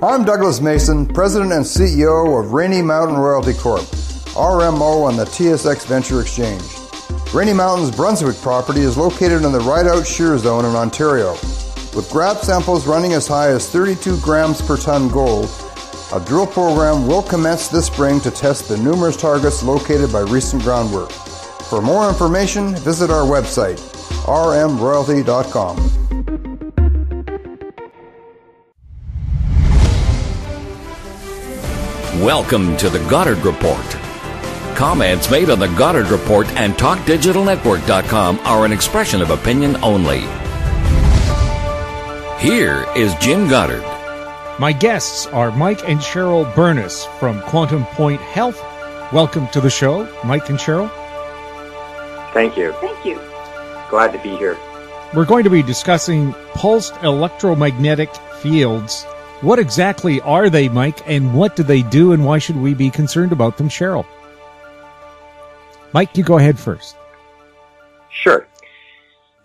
I'm Douglas Mason, President and CEO of Rainy Mountain Royalty Corp., RMO on the TSX Venture Exchange. Rainy Mountain's Brunswick property is located in the Rideout Shear Zone in Ontario. With grab samples running as high as 32 grams per ton gold, a drill program will commence this spring to test the numerous targets located by recent groundwork. For more information, visit our website, rmroyalty.com. Welcome to the Goddard Report. Comments made on the Goddard Report and TalkDigitalNetwork.com are an expression of opinion only. Here is Jim Goddard. My guests are Mike and Cheryl Bernas from Quantum Point Health. Welcome to the show, Mike and Cheryl. Thank you. Thank you. Glad to be here. We're going to be discussing pulsed electromagnetic fields. What exactly are they, Mike, and what do they do, and why should we be concerned about them, Cheryl? Mike, you go ahead first. Sure.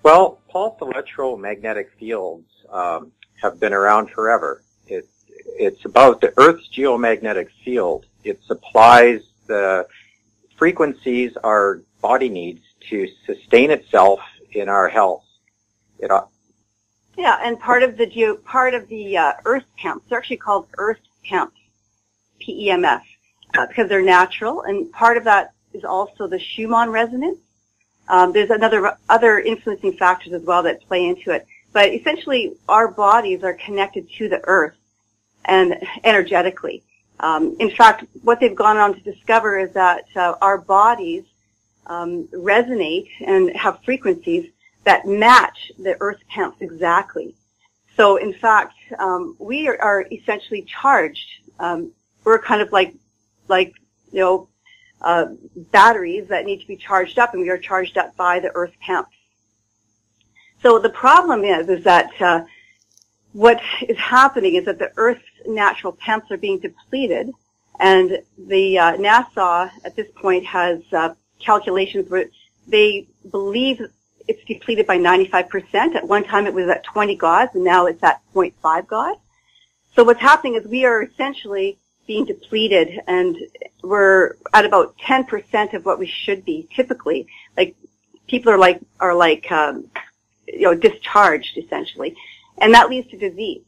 Well, pulsed electromagnetic fields have been around forever. It's about the Earth's geomagnetic field. It supplies the frequencies our body needs to sustain itself in our health. Yeah, and part of the Earth temps, they're actually called Earth temps, PEMF, because they're natural, and part of that is also the Schumann resonance. There's other influencing factors as well that play into it, but essentially our bodies are connected to the Earth and energetically. In fact, what they've gone on to discover is that our bodies resonate and have frequencies that match the Earth temps exactly. So, in fact, we are essentially charged. We're kind of like batteries that need to be charged up, and we are charged up by the Earth temps. So the problem is that what is happening is that the Earth's natural temps are being depleted, and the NASA at this point has calculations where they believe it's depleted by 95%. At one time it was at 20 gauss, and now it's at 0.5 gauss. So what's happening is we are essentially being depleted, and we're at about 10% of what we should be typically. Like, people are discharged essentially, and that leads to disease.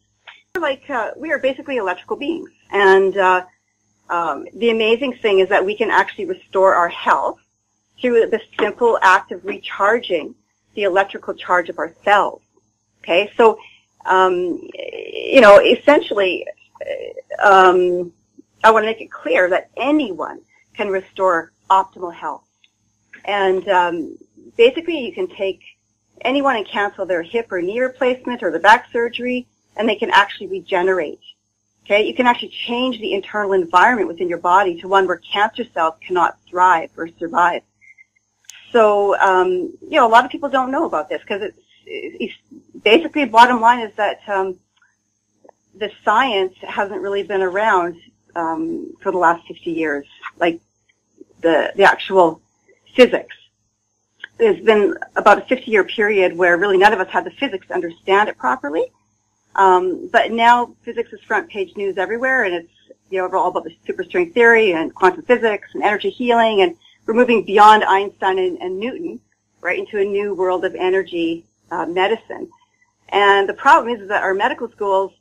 We are basically electrical beings, and the amazing thing is that we can actually restore our health through the simple act of recharging the electrical charge of our cells. Okay, so essentially, I want to make it clear that anyone can restore optimal health, and basically you can take anyone and cancel their hip or knee replacement or the back surgery, and they can actually regenerate. Okay, you can actually change the internal environment within your body to one where cancer cells cannot thrive or survive. So, a lot of people don't know about this because it's basically the bottom line is that the science hasn't really been around for the last 50 years, like the actual physics. There's been about a 50-year period where really none of us had the physics to understand it properly. But now physics is front page news everywhere, and it's all about the superstring theory and quantum physics and energy healing, and we're moving beyond Einstein and Newton, right, into a new world of energy medicine. And the problem is that our medical schools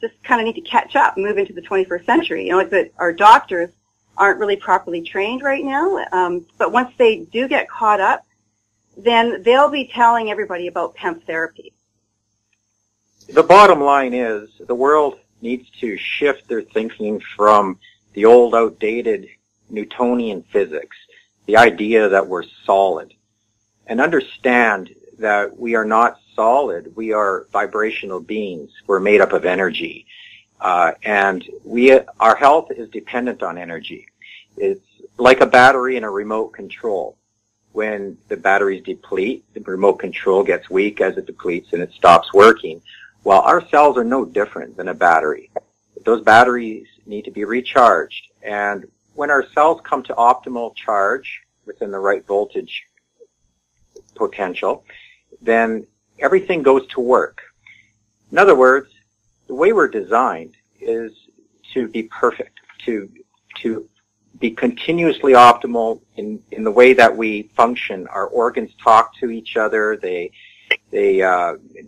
just kind of need to catch up and move into the 21st century. Our doctors aren't really properly trained right now, but once they do get caught up, then they'll be telling everybody about PEMF therapy. The bottom line is the world needs to shift their thinking from the old, outdated Newtonian physics, the idea that we're solid, and understand that we are not solid. We are vibrational beings. We're made up of energy. And our health is dependent on energy. It's like a battery and a remote control. When the batteries deplete, the remote control gets weak as it depletes and it stops working. Well, our cells are no different than a battery. Those batteries need to be recharged. And when our cells come to optimal charge within the right voltage potential, then everything goes to work. In other words, the way we're designed is to be perfect, to be continuously optimal in the way that we function. Our organs talk to each other. They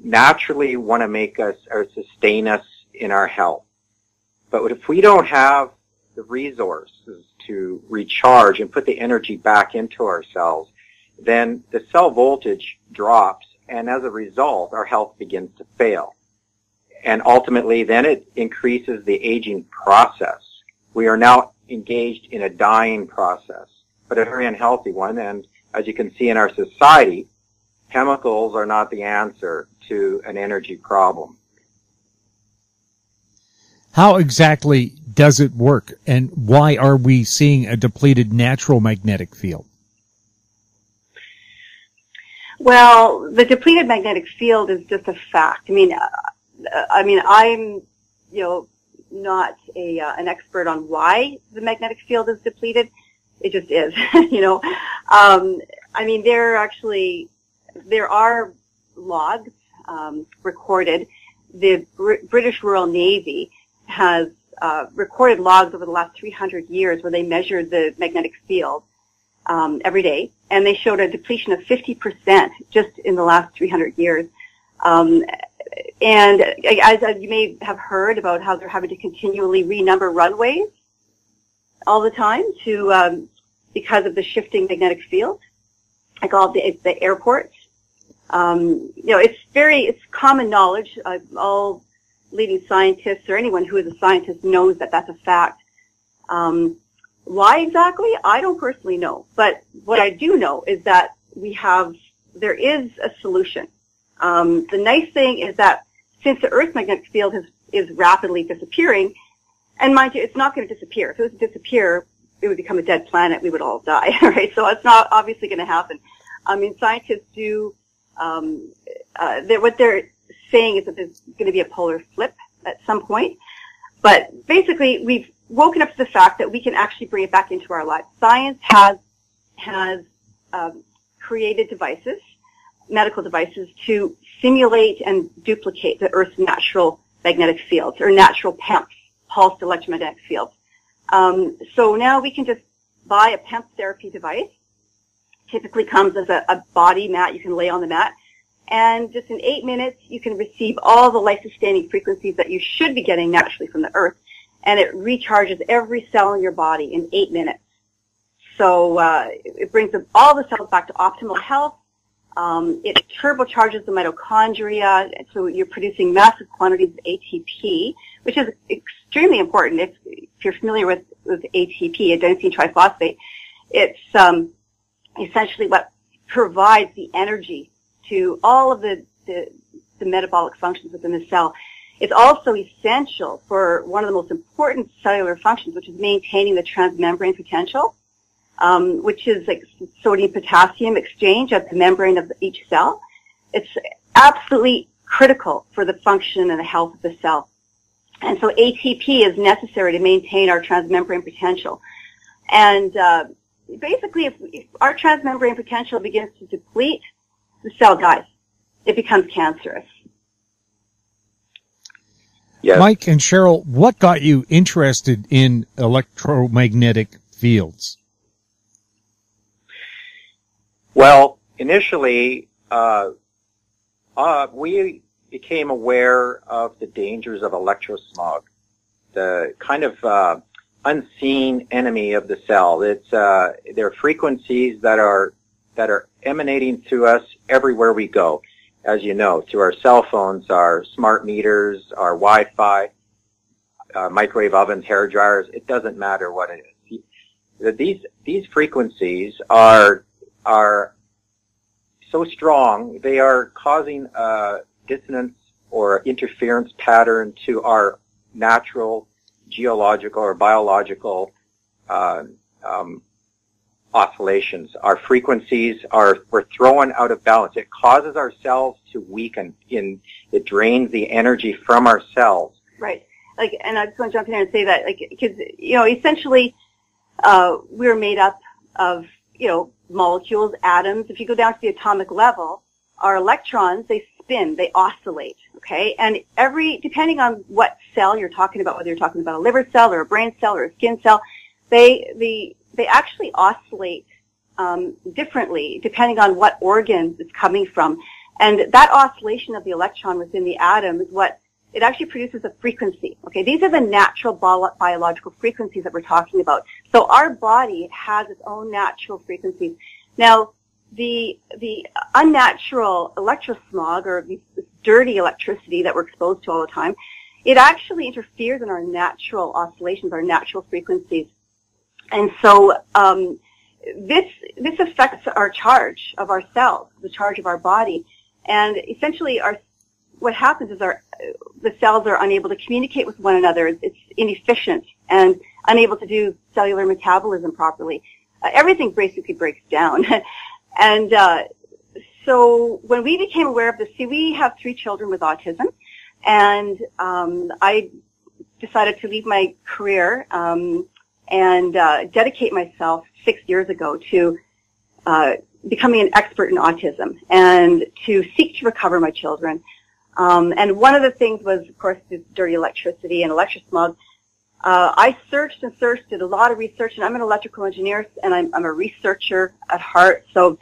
naturally want to make us or sustain us in our health. But if we don't have the resources to recharge and put the energy back into our cells, then the cell voltage drops, and as a result, our health begins to fail. And ultimately, then it increases the aging process. We are now engaged in a dying process, but a very unhealthy one. And as you can see in our society, chemicals are not the answer to an energy problem. How exactly does it work, and why are we seeing a depleted natural magnetic field? Well, the depleted magnetic field is just a fact. I mean, I'm, not an expert on why the magnetic field is depleted. It just is, there are logs recorded. The British Royal Navy has recorded logs over the last 300 years where they measured the magnetic field every day, and they showed a depletion of 50% just in the last 300 years. And as you may have heard about how they're having to continually renumber runways all the time because of the shifting magnetic field, like all the airports. It's common knowledge. All leading scientists or anyone who is a scientist knows that that's a fact. Why exactly? I don't personally know. But what I do know is that there is a solution. The nice thing is that since the Earth's magnetic field is rapidly disappearing, and mind you, it's not going to disappear. If it was to disappear, it would become a dead planet. We would all die, right? So it's not obviously going to happen. I mean, scientists do, what they're saying is that there's going to be a polar flip at some point. But basically, we've woken up to the fact that we can actually bring it back into our lives. Science has created devices, medical devices, to simulate and duplicate the Earth's natural magnetic fields, or natural PEMFs, pulsed electromagnetic fields. So now we can just buy a PEMF therapy device. Typically comes as a body mat you can lay on the mat. And just in 8 minutes, you can receive all the life-sustaining frequencies that you should be getting naturally from the Earth. And it recharges every cell in your body in 8 minutes. So it brings all the cells back to optimal health. It turbocharges the mitochondria, so you're producing massive quantities of ATP, which is extremely important. If you're familiar with ATP, adenosine triphosphate, it's essentially what provides the energy to all of the metabolic functions within the cell. It's also essential for one of the most important cellular functions, which is maintaining the transmembrane potential, which is like sodium-potassium exchange at the membrane of each cell. It's absolutely critical for the function and the health of the cell. And so ATP is necessary to maintain our transmembrane potential. And basically, if our transmembrane potential begins to deplete, the cell dies. It becomes cancerous. Yes. Mike and Cheryl, what got you interested in electromagnetic fields? Well, initially, we became aware of the dangers of electrosmog, the kind of unseen enemy of the cell. It's there are frequencies that are emanating to us everywhere we go, as you know, through our cell phones, our smart meters, our Wi-Fi, microwave ovens, hair dryers. It doesn't matter what it is. These frequencies are so strong, they are causing a dissonance or interference pattern to our natural geological or biological oscillations. Our frequencies we're thrown out of balance. It causes our cells to weaken. It drains the energy from our cells. Right. And I just want to jump in there and say that, because, essentially, we're made up of, molecules, atoms. If you go down to the atomic level, our electrons, they spin, they oscillate, okay? And depending on what cell you're talking about, whether you're talking about a liver cell or a brain cell or a skin cell, they actually oscillate differently depending on what organ it's coming from. And that oscillation of the electron within the atom is what it actually produces a frequency. Okay, these are the natural biological frequencies that we're talking about. So our body has its own natural frequencies. Now, the unnatural electrosmog, or this dirty electricity that we're exposed to all the time, it actually interferes in our natural oscillations, our natural frequencies. And so this affects our charge of our cells, the charge of our body. And essentially what happens is the cells are unable to communicate with one another. It's inefficient and unable to do cellular metabolism properly. Everything basically breaks down. And so when we became aware of this, we have 3 children with autism, and I decided to leave my career and dedicate myself 6 years ago to becoming an expert in autism and to seek to recover my children. And one of the things was, of course, this dirty electricity and electrosmog. I searched and searched, did a lot of research, and I'm an electrical engineer, and I'm a researcher at heart. So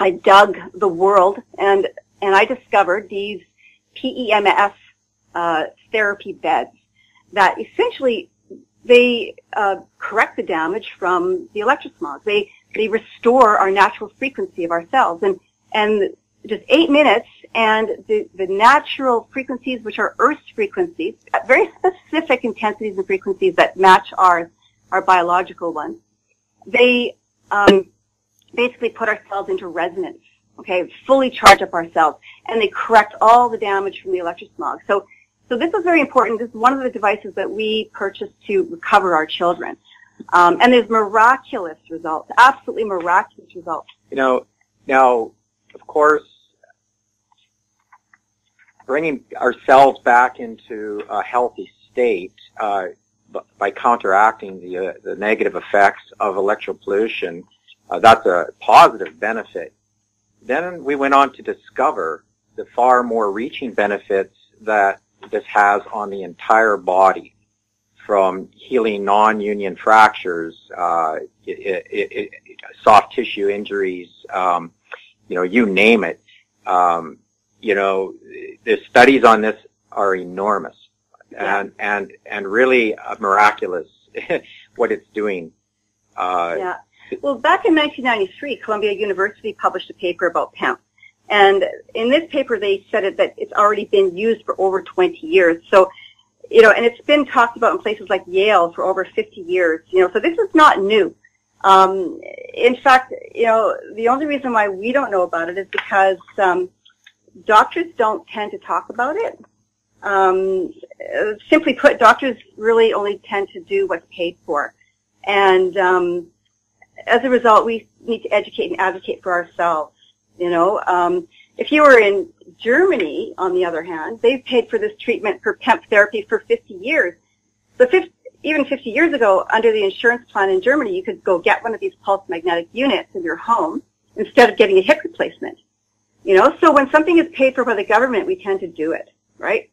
I dug the world, and I discovered these PEMS therapy beds that essentially they correct the damage from the electrosmog. They restore our natural frequency of our cells, and just 8 minutes, and the natural frequencies, which are Earth's frequencies, at very specific intensities and frequencies that match our biological ones, they basically put our cells into resonance, okay, fully charge up our cells, and they correct all the damage from the electrosmog. So this is very important. This is one of the devices that we purchased to recover our children. And there's miraculous results, absolutely miraculous results. Now, of course, bringing our cells back into a healthy state by counteracting the negative effects of electropollution, that's a positive benefit. Then we went on to discover the far more reaching benefits that this has on the entire body, from healing non-union fractures, soft tissue injuries, you name it. The studies on this are enormous and really miraculous what it's doing. Yeah. Well, back in 1993, Columbia University published a paper about PEMF. And in this paper, they said that it's already been used for over 20 years. So, and it's been talked about in places like Yale for over 50 years. So this is not new. In fact, the only reason why we don't know about it is because doctors don't tend to talk about it. Simply put, doctors really only tend to do what's paid for. And as a result, we need to educate and advocate for ourselves. If you were in Germany, on the other hand, they've paid for this treatment for PEMF therapy for 50 years. So even 50 years ago, under the insurance plan in Germany, you could go get one of these pulse magnetic units in your home instead of getting a hip replacement. So when something is paid for by the government, we tend to do it, right?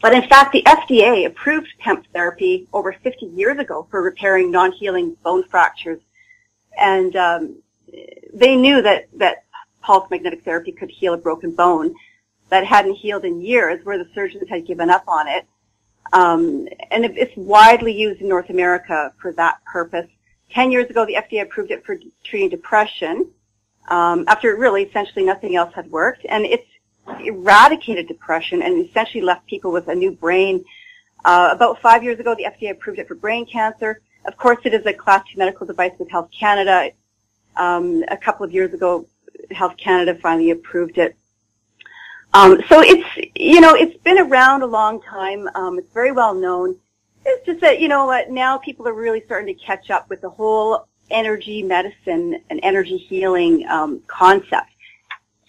But in fact, the FDA approved PEMF therapy over 50 years ago for repairing non-healing bone fractures. And they knew that pulse magnetic therapy could heal a broken bone that hadn't healed in years, where the surgeons had given up on it. And it's widely used in North America for that purpose. 10 years ago, the FDA approved it for treating depression, after really essentially nothing else had worked. And it's eradicated depression and essentially left people with a new brain. About 5 years ago, the FDA approved it for brain cancer. Of course, it is a Class 2 medical device with Health Canada. A couple of years ago, Health Canada finally approved it. So it's been around a long time. It's very well known. It's just that, now people are really starting to catch up with the whole energy medicine and energy healing concept.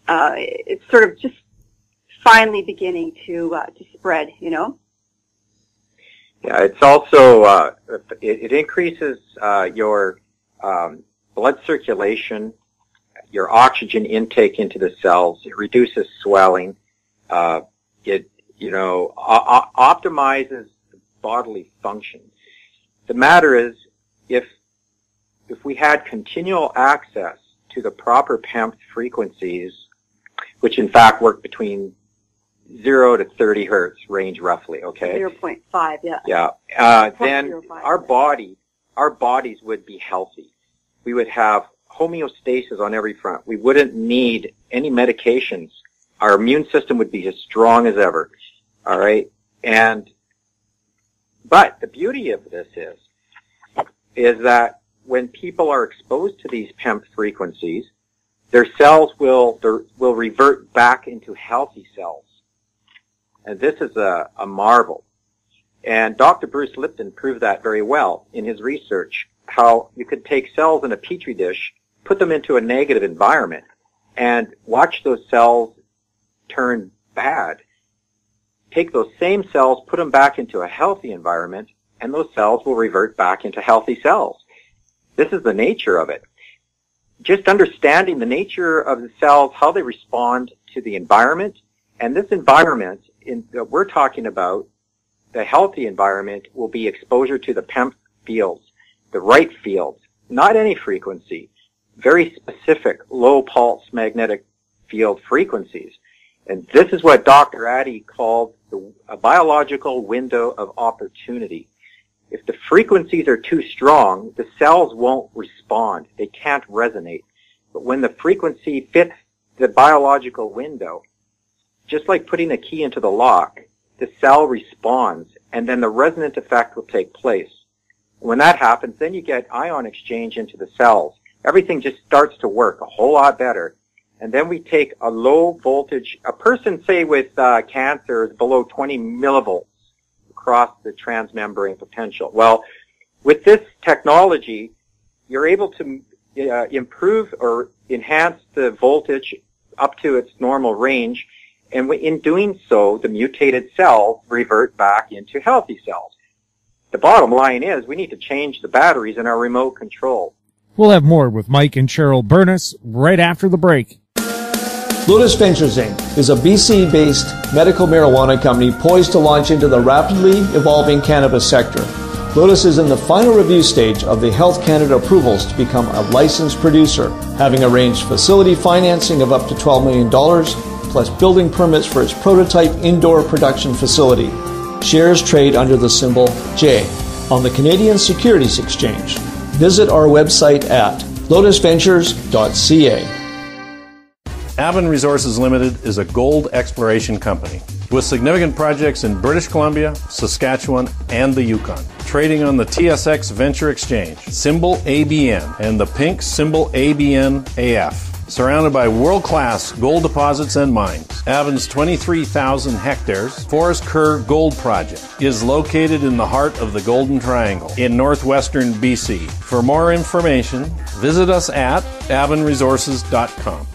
It's sort of just finally beginning to spread, Yeah, it's also, it increases your blood circulation, your oxygen intake into the cells. It reduces swelling. It, optimizes bodily function. The matter is, if we had continual access to the proper PEMF frequencies, which in fact work between 0 to 30 hertz range roughly, okay? 0.5, yeah. Yeah. Then our bodies would be healthy. We would have homeostasis on every front. We wouldn't need any medications. Our immune system would be as strong as ever. All right? But the beauty of this is that when people are exposed to these PEMF frequencies, their cells will revert back into healthy cells. And this is a marvel. And Dr. Bruce Lipton proved that very well in his research, how you could take cells in a petri dish, put them into a negative environment, and watch those cells turn bad. Take those same cells, put them back into a healthy environment, and those cells will revert back into healthy cells. This is the nature of it. Just understanding the nature of the cells, how they respond to the environment, and this environment that we're talking about, the healthy environment, will be exposure to the PEMF fields, the right fields, not any frequency, very specific low pulse magnetic field frequencies. And this is what Dr. Addy called a biological window of opportunity. If the frequencies are too strong, the cells won't respond. They can't resonate. But when the frequency fits the biological window, just like putting a key into the lock, the cell responds, and then the resonant effect will take place. When that happens, then you get ion exchange into the cells. Everything just starts to work a whole lot better. And then we take a low voltage, a person, say, with cancer is below 20 millivolts across the transmembrane potential. Well, with this technology, you're able to improve or enhance the voltage up to its normal range, and in doing so, the mutated cells revert back into healthy cells. The bottom line is we need to change the batteries in our remote control. We'll have more with Mike and Cheryl Bernas right after the break. Lotus Ventures Inc. is a BC-based medical marijuana company poised to launch into the rapidly evolving cannabis sector. Lotus is in the final review stage of the Health Canada approvals to become a licensed producer, having arranged facility financing of up to $12 million, plus building permits for its prototype indoor production facility. Shares trade under the symbol J on the Canadian Securities Exchange. Visit our website at lotusventures.ca. Avon Resources Limited is a gold exploration company with significant projects in British Columbia, Saskatchewan, and the Yukon. Trading on the TSX Venture Exchange, symbol ABN, and the pink symbol ABN-AF. Surrounded by world-class gold deposits and mines, Avon's 23,000 hectares Forest Kerr Gold Project is located in the heart of the Golden Triangle in northwestern BC. For more information, visit us at avonresources.com.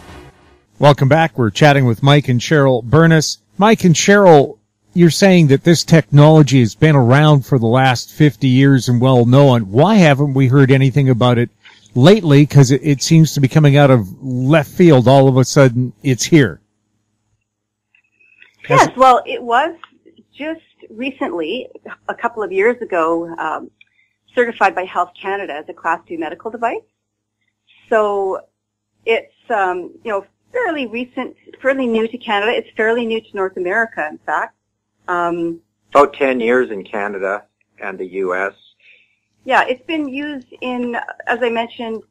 Welcome back. We're chatting with Mike and Cheryl Bernas. Mike and Cheryl, you're saying that this technology has been around for the last 50 years and well known. Why haven't we heard anything about it lately? Because it seems to be coming out of left field. All of a sudden, it's here. Yes, well, it was just recently, a couple of years ago, certified by Health Canada as a Class 2 medical device. So it's, fairly recent, fairly new to Canada. It's fairly new to North America, in fact. About 10 years in Canada and the U.S. Yeah, it's been used in, as I mentioned,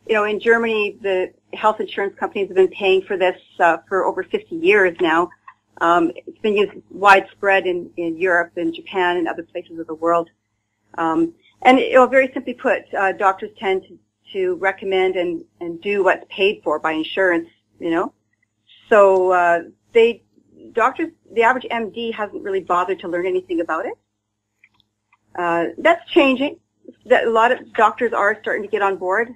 in Germany, the health insurance companies have been paying for this for over 50 years now. It's been used widespread in Europe and Japan and other places of the world. And very simply put, doctors tend to recommend and do what's paid for by insurance. So the average MD hasn't really bothered to learn anything about it. That's changing. A lot of doctors are starting to get on board.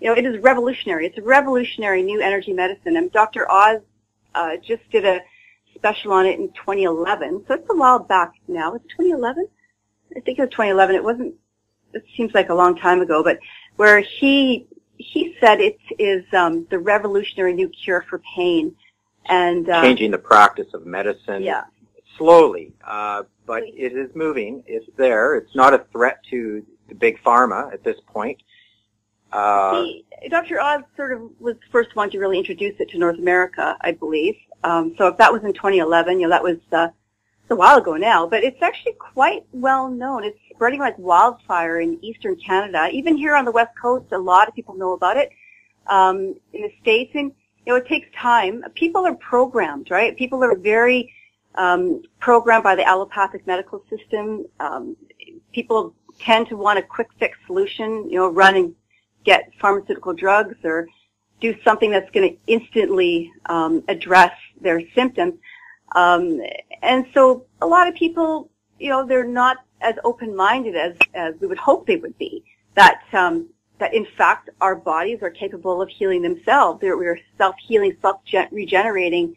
It is revolutionary. It's a revolutionary new energy medicine. And Dr. Oz just did a special on it in 2011. So it's a while back now. It's 2011? I think it was 2011. It seems like a long time ago, but where he said it is the revolutionary new cure for pain. and changing the practice of medicine. Yeah. Slowly, but it is moving. It's there. It's not a threat to the big pharma at this point. Dr. Oz sort of was the first one to really introduce it to North America, I believe. So if that was in 2011, that was a while ago now, but it's actually quite well known. It's spreading like wildfire in eastern Canada. Even here on the West Coast, a lot of people know about it. In the States, and it takes time. People are programmed, right? People are very programmed by the allopathic medical system. People tend to want a quick fix solution, run and get pharmaceutical drugs or do something that's going to instantly address their symptoms. And so a lot of people, they're not as open-minded as we would hope they would be, that in fact our bodies are capable of healing themselves. We're self-healing, self-regenerating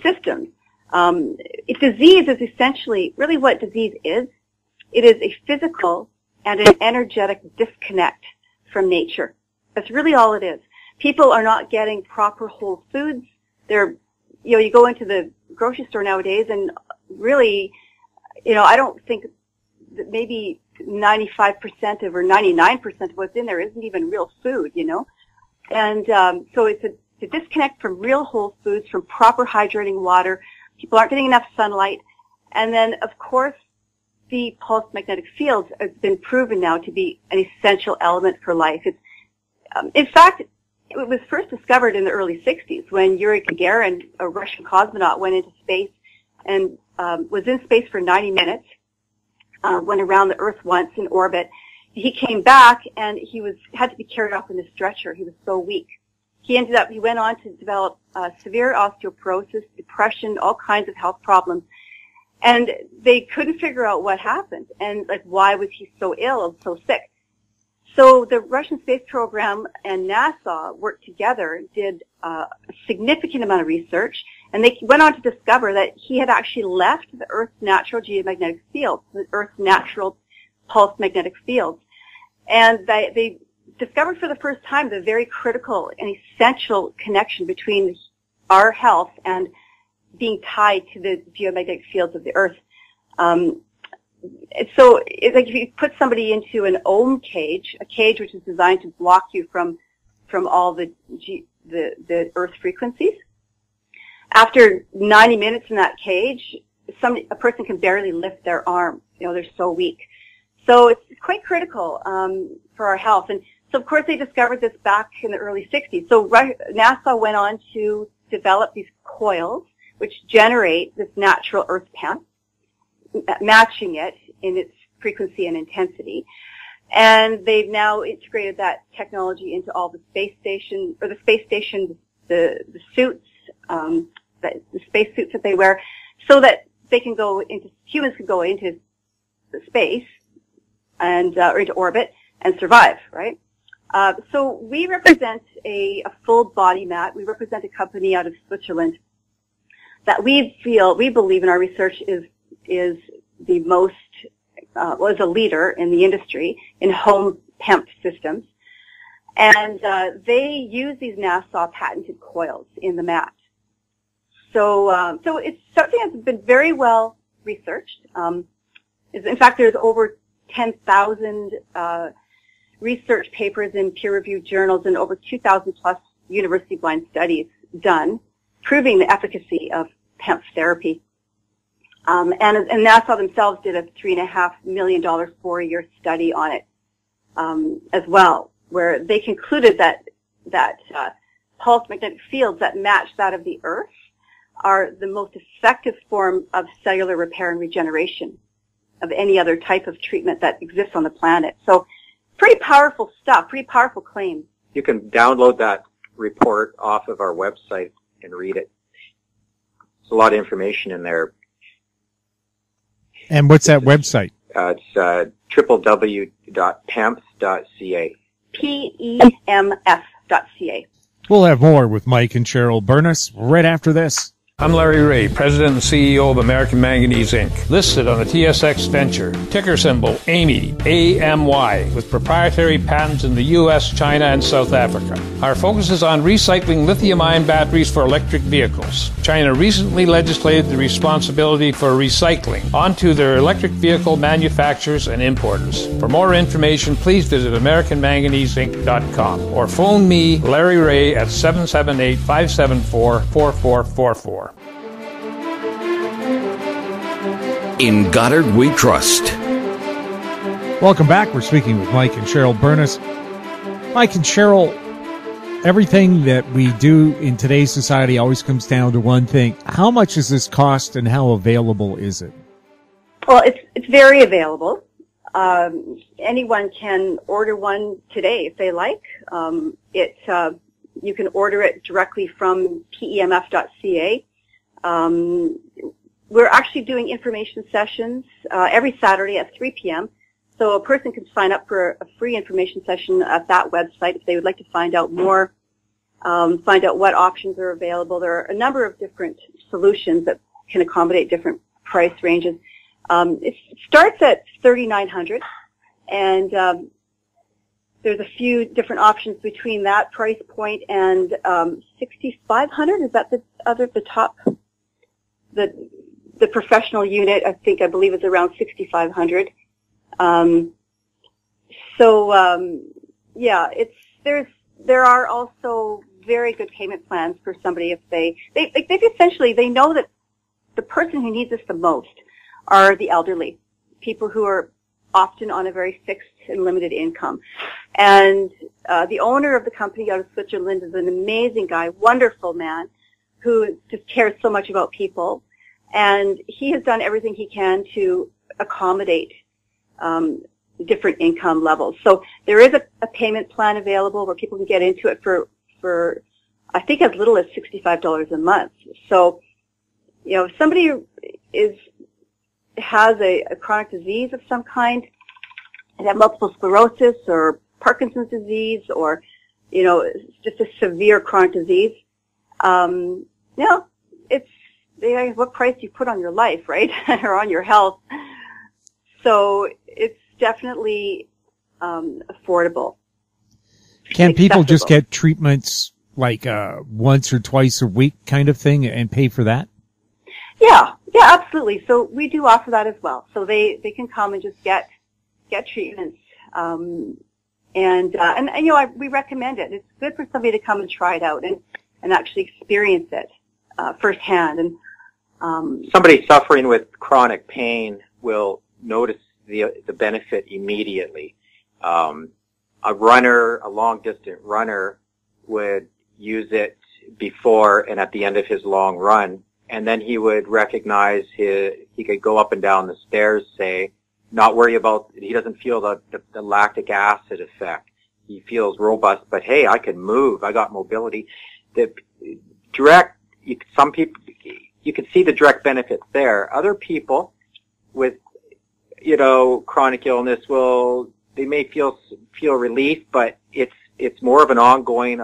systems. Disease is essentially, really what disease is. It is a physical and an energetic disconnect from nature. That's really all it is. People are not getting proper whole foods. You go into the grocery store nowadays and really, I don't think that maybe 95% or 99% of what's in there isn't even real food, And so it's a disconnect from real whole foods, from proper hydrating water. People aren't getting enough sunlight. And then, of course, the pulse magnetic fields has been proven now to be an essential element for life. It's, in fact, it was first discovered in the early 60s when Yuri Gagarin, a Russian cosmonaut, went into space and was in space for 90 minutes, went around the Earth once in orbit. He came back and he had to be carried off in a stretcher. He was so weak. He went on to develop severe osteoporosis, depression, all kinds of health problems. And they couldn't figure out what happened and why was he so ill and so sick. So the Russian space program and NASA worked together, did a significant amount of research, and they went on to discover that he had actually left the Earth's natural geomagnetic field, the Earth's natural pulse magnetic fields. And they discovered for the first time the very critical and essential connection between our health and being tied to the geomagnetic fields of the Earth. So it's like if you put somebody into an ohm cage, a cage which is designed to block you from all the Earth frequencies. After 90 minutes in that cage, a person can barely lift their arm. They're so weak. So it's quite critical for our health. And so, of course, they discovered this back in the early 60s. So NASA went on to develop these coils which generate this natural Earth PEM, matching it in its frequency and intensity. And they've now integrated that technology into all the space station, the suits, the space suits that they wear, so that humans can go into the space and, or into orbit and survive, right? So we represent a full body mat. We represent a company out of Switzerland that we believe in our research is the most, was a leader in the industry in home PEMP systems. And they use these NASA patented coils in the mat. So it's something that's been very well researched. In fact, there's over 10,000 research papers in peer-reviewed journals and over 2,000 plus university-blind studies done proving the efficacy of PEMP therapy. And NASA themselves did a $3.5 million 4-year study on it as well, where they concluded that pulse magnetic fields that match that of the Earth are the most effective form of cellular repair and regeneration of any other type of treatment that exists on the planet. So pretty powerful stuff, pretty powerful claims. You can download that report off of our website and read it. There's a lot of information in there. And what's that website? It's www.pemf.ca. PEMF.ca. We'll have more with Mike and Cheryl Bernas right after this. I'm Larry Ray, President and CEO of American Manganese, Inc., listed on the TSX Venture, ticker symbol AMY, A-M-Y, with proprietary patents in the U.S., China, and South Africa. Our focus is on recycling lithium-ion batteries for electric vehicles. China recently legislated the responsibility for recycling onto their electric vehicle manufacturers and importers. For more information, please visit AmericanManganeseInc.com or phone me, Larry Ray, at 778-574-4444. In Goddard we trust. Welcome back. We're speaking with Mike and Cheryl Bernas. Mike and Cheryl, everything that we do in today's society always comes down to one thing. How much does this cost and how available is it? Well, it's very available. Anyone can order one today if they like. You can order it directly from PEMF.ca. We're actually doing information sessions every Saturday at 3 p.m. So a person can sign up for a free information session at that website if they would like to find out more, find out what options are available. There are a number of different solutions that can accommodate different price ranges. It starts at $3,900, and there's a few different options between that price point and $6,500. Is that the top? The professional unit, I believe, is around $6,500. There are also very good payment plans for somebody if they know that the person who needs this the most are the elderly, people who are often on a very fixed and limited income. And the owner of the company out of Switzerland is an amazing guy, wonderful man, who just cares so much about people. And he has done everything he can to accommodate different income levels. So there is a payment plan available where people can get into it for I think as little as $65 a month. So, if somebody has a chronic disease of some kind, they have multiple sclerosis or Parkinson's disease or, just a severe chronic disease, it's what price you put on your life, right? Or on your health. So it's definitely affordable. Can people just get treatments like once or twice a week kind of thing and pay for that? Yeah, absolutely. So we do offer that as well. So they can come and just get treatments. We recommend it. It's good for somebody to come and try it out and actually experience it firsthand. And somebody suffering with chronic pain will notice the benefit immediately. A long distance runner would use it before and at the end of his long run, and then he would recognize he could go up and down the stairs, say, not worry about, he doesn't feel the lactic acid effect. He feels robust, but hey, I can move, I got mobility. Some people, you can see the direct benefits there. Other people with, chronic illness they may feel relief, but it's more of an ongoing,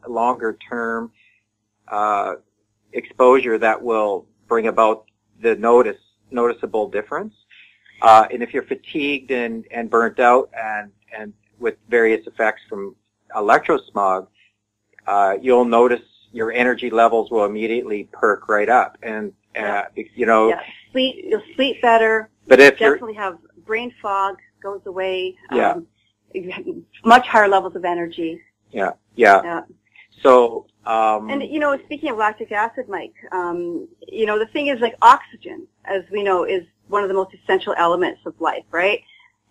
longer term, exposure that will bring about the noticeable difference. And if you're fatigued and burnt out and with various effects from electrosmog, you'll notice your energy levels will immediately perk right up. And, you'll sleep better. But if definitely have brain fog goes away. Much higher levels of energy. Yeah. So, and speaking of lactic acid, Mike, the thing is, like, oxygen, as we know, is one of the most essential elements of life, right?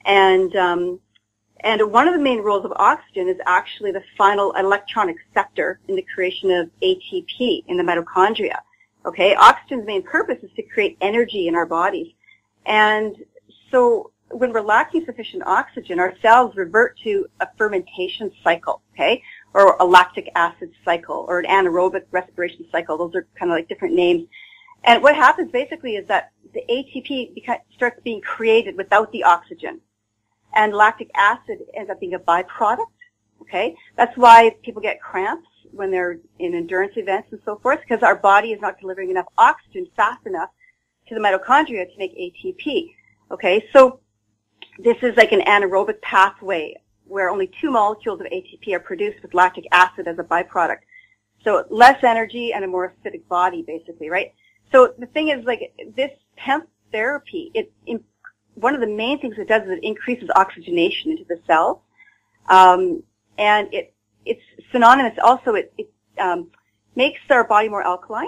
And one of the main roles of oxygen is actually the final electronic sector in the creation of ATP in the mitochondria. Okay, oxygen's main purpose is to create energy in our bodies, and so when we're lacking sufficient oxygen, our cells revert to a fermentation cycle, okay, or a lactic acid cycle, or an anaerobic respiration cycle. Those are kind of like different names. And what happens basically is that the ATP starts being created without the oxygen, and lactic acid ends up being a byproduct, okay? That's why people get cramps when they're in endurance events and so forth, because our body is not delivering enough oxygen fast enough to the mitochondria to make ATP. Okay, so this is like an anaerobic pathway where only 2 molecules of ATP are produced with lactic acid as a byproduct. So less energy and a more acidic body, basically, right? So the thing is, like, this hemp therapy, one of the main things it does is it increases oxygenation into the cells, and it's synonymous. Also, it makes our body more alkaline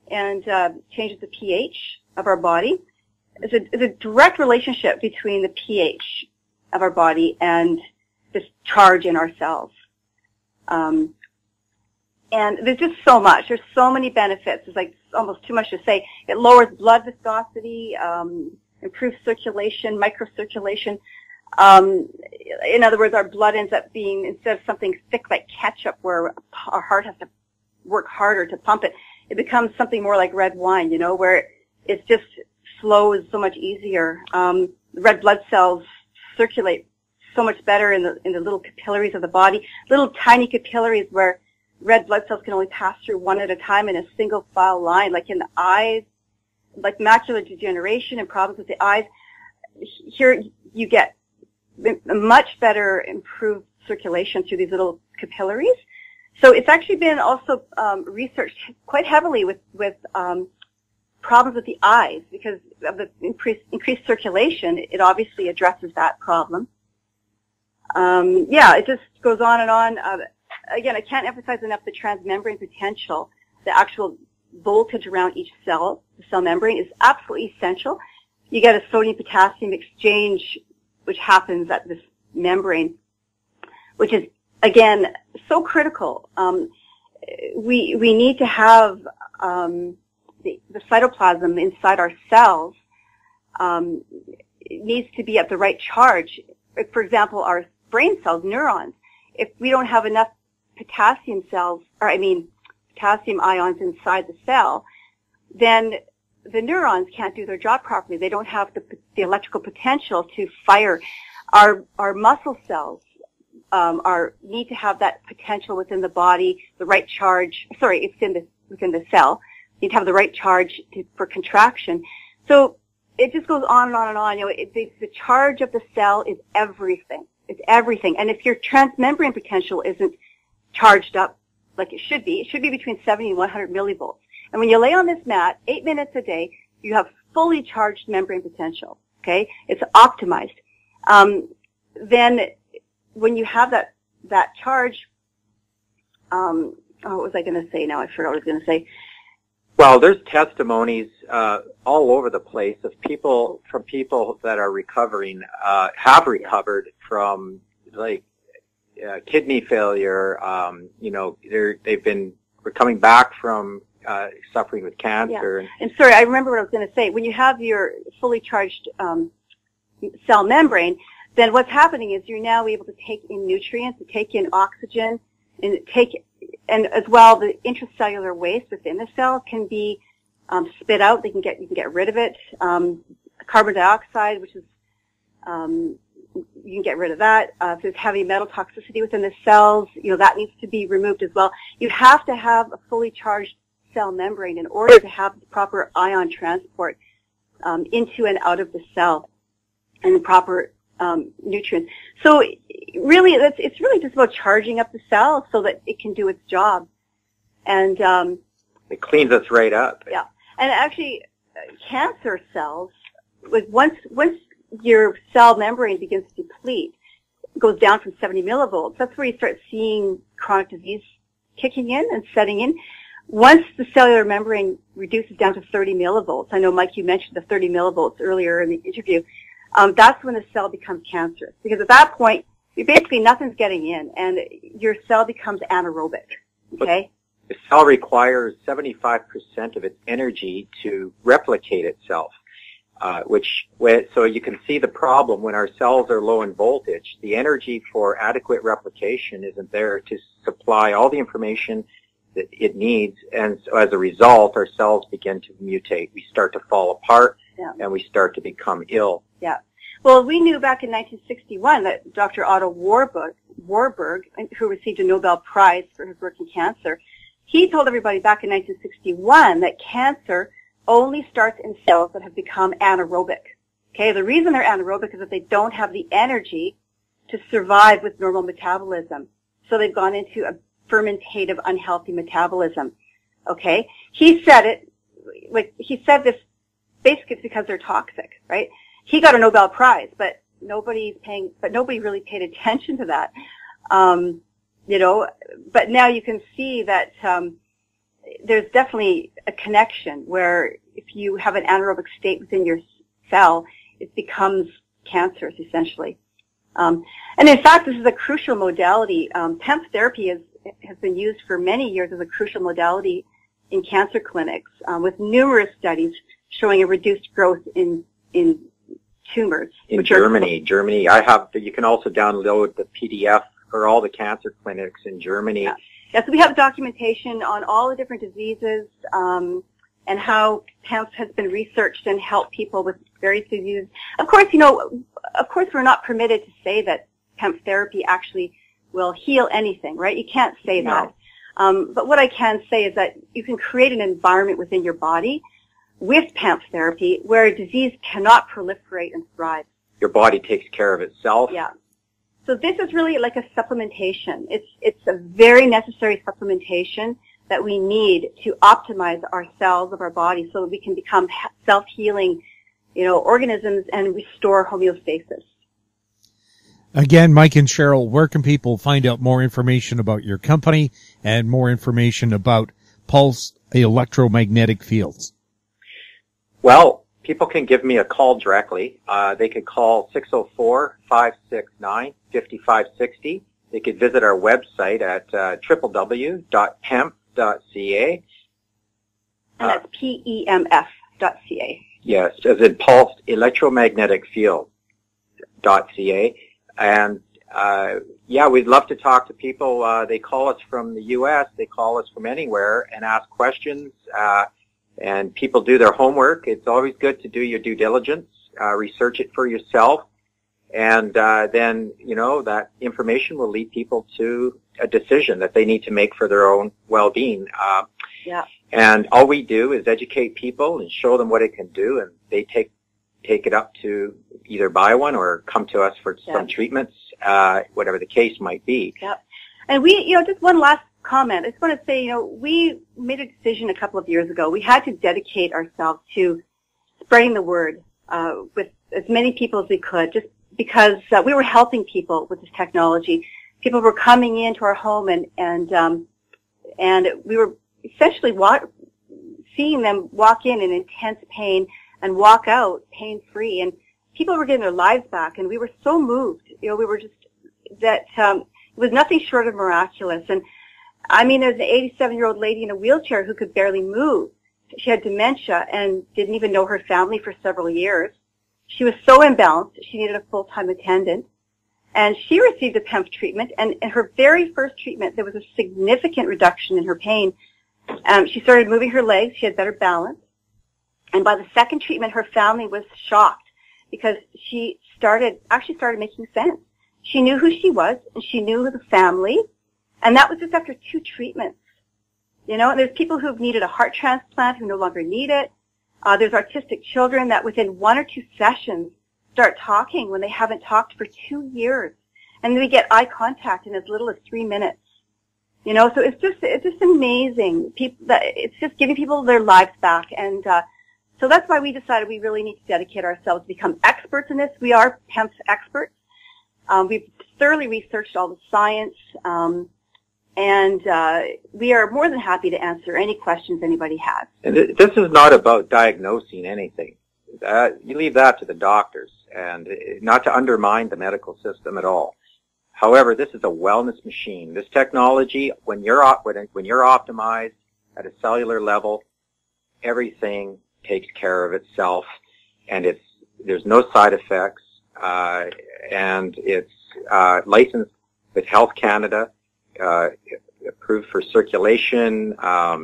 and changes the pH of our body. There's a direct relationship between the pH of our body and this charge in our cells. And there's just so much. There's so many benefits. It's like almost too much to say. It lowers blood viscosity, improves circulation, microcirculation. In other words, our blood ends up being, instead of something thick like ketchup where our heart has to work harder to pump it, it becomes something more like red wine, you know, where it just flows so much easier. Red blood cells circulate so much better in the little capillaries of the body, little tiny capillaries where red blood cells can only pass through one at a time in a single file line, like in the eyes, like macular degeneration and problems with the eyes. Here you get a much better improved circulation through these little capillaries. So it's actually been also researched quite heavily with problems with the eyes because of the increased circulation. It obviously addresses that problem. It just goes on and on. Again, I can't emphasize enough the transmembrane potential. The actual voltage around each cell, the cell membrane, is absolutely essential. You get a sodium-potassium exchange, which happens at this membrane, which is, again, so critical. We need to have the cytoplasm inside our cells. It needs to be at the right charge. For example, our brain cells, neurons, if we don't have enough potassium ions inside the cell, then the neurons can't do their job properly. They don't have the electrical potential to fire. Our muscle cells need to have that potential within the body, the right charge. Sorry, it's within the cell. You need to have the right charge for contraction. So it just goes on and on and on. You know, the charge of the cell is everything. It's everything. And if your transmembrane potential isn't charged up like it should be between 70 and 100 millivolts. And when you lay on this mat 8 minutes a day, you have fully charged membrane potential. Okay? It's optimized. Then when you have that charge, what was I going to say now? I forgot what I was going to say. Well, there's testimonies all over the place of people that are recovering, have recovered from like kidney failure. They've been coming back from suffering with cancer. Yeah. And sorry, I remember what I was going to say. When you have your fully charged cell membrane, then what's happening is you're now able to take in nutrients, to take in oxygen, and as well the intracellular waste within the cell can be spit out. You can get rid of it. Carbon dioxide, which is you can get rid of that. If there's heavy metal toxicity within the cells, that needs to be removed as well. You have to have a fully charged cell membrane in order to have the proper ion transport into and out of the cell and the proper nutrients. So really, it's really just about charging up the cell so that it can do its job. And it cleans us right up. Yeah, and actually, cancer cells, once your cell membrane begins to deplete, it goes down from 70 millivolts. That's where you start seeing chronic disease kicking in and setting in. Once the cellular membrane reduces down to 30 millivolts, I know, Mike, you mentioned the 30 millivolts earlier in the interview, that's when the cell becomes cancerous. Because at that point, basically nothing's getting in, and your cell becomes anaerobic. Okay? The cell requires 75% of its energy to replicate itself, so you can see the problem when our cells are low in voltage. The energy for adequate replication isn't there to supply all the information that it needs, and so as a result, our cells begin to mutate. We start to fall apart, and we start to become ill. Yeah. Well, we knew back in 1961 that Dr. Otto Warburg Warburg, who received a Nobel Prize for his work in cancer, he told everybody back in 1961 that cancer only starts in cells that have become anaerobic. Okay, the reason they're anaerobic is that they don't have the energy to survive with normal metabolism. So they've gone into a fermentative, unhealthy metabolism. Okay, he said this basically it's because they're toxic, right? He got a Nobel Prize, but nobody really paid attention to that. But now you can see that there's definitely a connection where if you have an anaerobic state within your cell, it becomes cancerous essentially. And in fact, this is a crucial modality. PEMF therapy has been used for many years as a crucial modality in cancer clinics, with numerous studies showing a reduced growth in tumors. In Germany, you can also download the PDF for all the cancer clinics in Germany. Yeah, so we have documentation on all the different diseases, and how PEMF has been researched and helped people with various diseases. Of course, we're not permitted to say that PEMF therapy actually will heal anything, right? You can't say that. But what I can say is that you can create an environment within your body with PEMF therapy where disease cannot proliferate and thrive. Your body takes care of itself. Yeah. So this is really like a supplementation. It's a very necessary supplementation that we need to optimize our cells of our body so that we can become self-healing, organisms and restore homeostasis. Again, Mike and Cheryl, where can people find out more information about your company and more information about pulsed electromagnetic fields? Well, people can give me a call directly. They could call 604-569-5560. They could visit our website at www.pemf.ca. And that's PEMF.ca. Yes, as in pulsed electromagnetic field.ca. And, we'd love to talk to people. They call us from the U.S. They call us from anywhere and ask questions. And people do their homework. It's always good to do your due diligence, research it for yourself. And then, that information will lead people to a decision that they need to make for their own well-being. And all we do is educate people and show them what it can do, and they take it up to either buy one or come to us for some treatments, whatever the case might be. Yep. And we, just one last comment. I just want to say, we made a decision a couple of years ago. We had to dedicate ourselves to spreading the word with as many people as we could, just because we were helping people with this technology. People were coming into our home and we were essentially seeing them walk in intense pain and walk out pain-free, and people were getting their lives back, and we were so moved. We were just that it was nothing short of miraculous. And I mean, there's an 87-year-old lady in a wheelchair who could barely move. She had dementia and didn't even know her family for several years. She was so imbalanced, she needed a full-time attendant. And she received a PEMF treatment, and in her very first treatment, there was a significant reduction in her pain. She started moving her legs, she had better balance. And by the second treatment, her family was shocked because she actually started making sense. She knew who she was, and she knew the family, and that was just after 2 treatments. And there's people who've needed a heart transplant who no longer need it. There's autistic children that within 1 or 2 sessions start talking when they haven't talked for 2 years, and we get eye contact in as little as 3 minutes. So it's just amazing. It's just giving people their lives back, and so that's why we decided we really need to dedicate ourselves to become experts in this. We are PEMF experts. We've thoroughly researched all the science, and we are more than happy to answer any questions anybody has. And this is not about diagnosing anything. You leave that to the doctors, and not to undermine the medical system at all. However, this is a wellness machine. This technology, when you're optimized at a cellular level, everything takes care of itself, and there's no side effects, and it's licensed with Health Canada, approved for circulation, a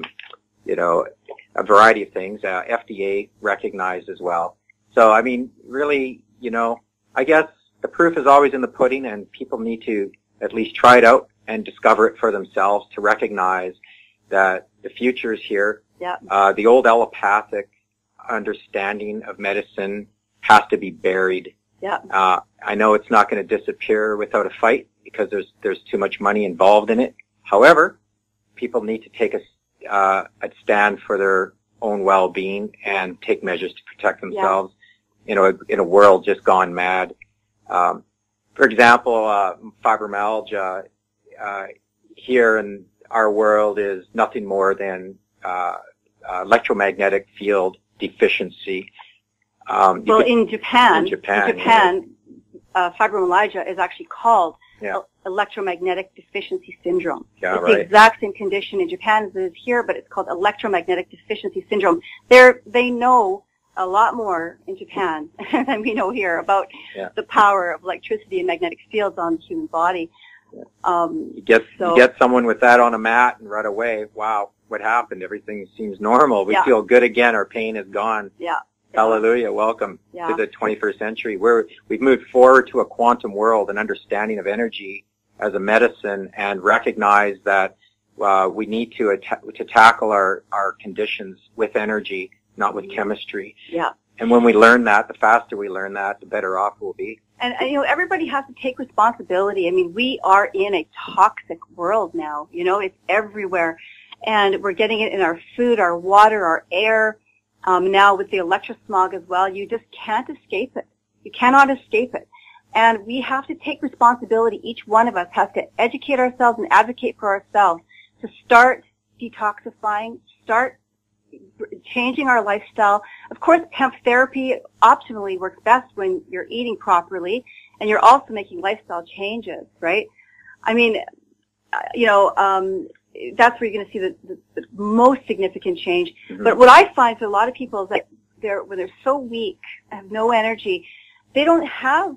variety of things, FDA recognized as well. So, I mean, really, I guess the proof is always in the pudding, and people need to at least try it out and discover it for themselves, to recognize that the future is here. Yeah. The old allopathic understanding of medicine has to be buried. Yeah. I know it's not going to disappear without a fight because there's too much money involved in it. However, people need to take a stand for their own well-being and take measures to protect themselves in a world just gone mad. For example, fibromyalgia here in our world is nothing more than electromagnetic field deficiency. In Japan, right. Fibromyalgia is actually called electromagnetic deficiency syndrome. Yeah, it's right. the exact same condition in Japan as it is here, but it's called electromagnetic deficiency syndrome. They know a lot more in Japan than we know here about the power of electricity and magnetic fields on the human body. You get someone with that on a mat and right away, wow, what happened? Everything seems normal. We feel good again. Our pain is gone. Yeah. Hallelujah. Welcome to the 21st century. We've moved forward to a quantum world, an understanding of energy as a medicine, and recognize that we need to tackle our conditions with energy, not with chemistry. Yeah. And when we learn that, the faster we learn that, the better off we'll be. And everybody has to take responsibility. I mean, we are in a toxic world now. It's everywhere. And we're getting it in our food, our water, our air. Now with the electrosmog as well, you just can't escape it. You cannot escape it. And we have to take responsibility. Each one of us has to educate ourselves and advocate for ourselves to start detoxifying, start changing our lifestyle. Of course, hemp therapy optimally works best when you're eating properly and you're also making lifestyle changes, right? I mean, that's where you're going to see the most significant change. Mm-hmm. But what I find for a lot of people is that when they're so weak, have no energy, they don't have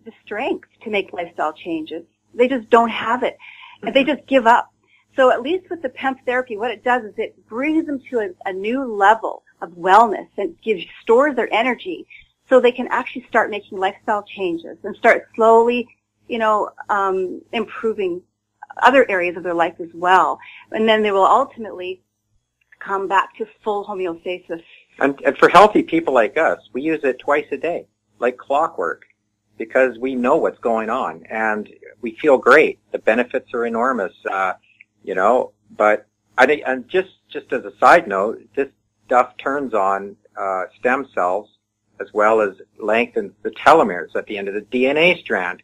the strength to make lifestyle changes. They just don't have it. And they just give up. So at least with the hemp therapy, what it does is it brings them to a new level of wellness and stores their energy so they can actually start making lifestyle changes and start slowly, improving other areas of their life as well. And then they will ultimately come back to full homeostasis. And for healthy people like us, we use it twice a day, like clockwork, because we know what's going on and we feel great. The benefits are enormous, but I think, and just as a side note, this stuff turns on stem cells as well as lengthens the telomeres at the end of the DNA strand,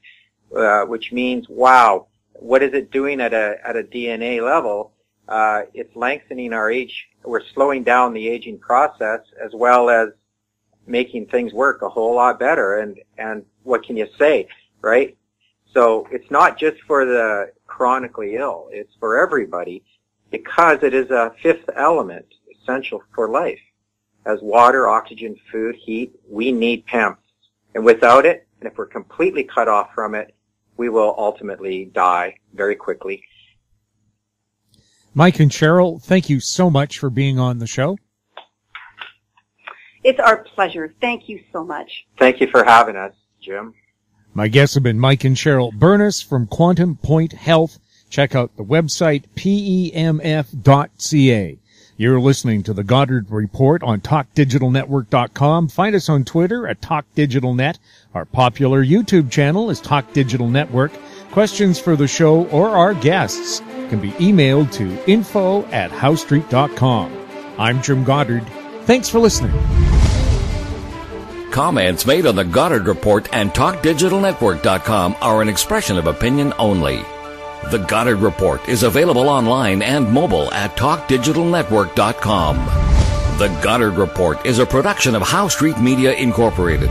which means, wow, what is it doing at a DNA level? It's lengthening our age. We're slowing down the aging process as well as making things work a whole lot better. And what can you say, right? So it's not just for the chronically ill. It's for everybody because it is a fifth element essential for life. As water, oxygen, food, heat, we need hemp. And without it, and if we're completely cut off from it, we will ultimately die very quickly. Mike and Cheryl, thank you so much for being on the show. It's our pleasure. Thank you so much. Thank you for having us, Jim. My guests have been Mike and Cheryl Bernas from Quantum Point Health. Check out the website, PEMF.ca. You're listening to the Goddard Report on TalkDigitalNetwork.com. Find us on Twitter at TalkDigitalNet. Our popular YouTube channel is Talk Digital Network. Questions for the show or our guests can be emailed to info@howstreet.com. I'm Jim Goddard. Thanks for listening. Comments made on the Goddard Report and TalkDigitalNetwork.com are an expression of opinion only. The Goddard Report is available online and mobile at TalkDigitalNetwork.com. The Goddard Report is a production of How Street Media Incorporated.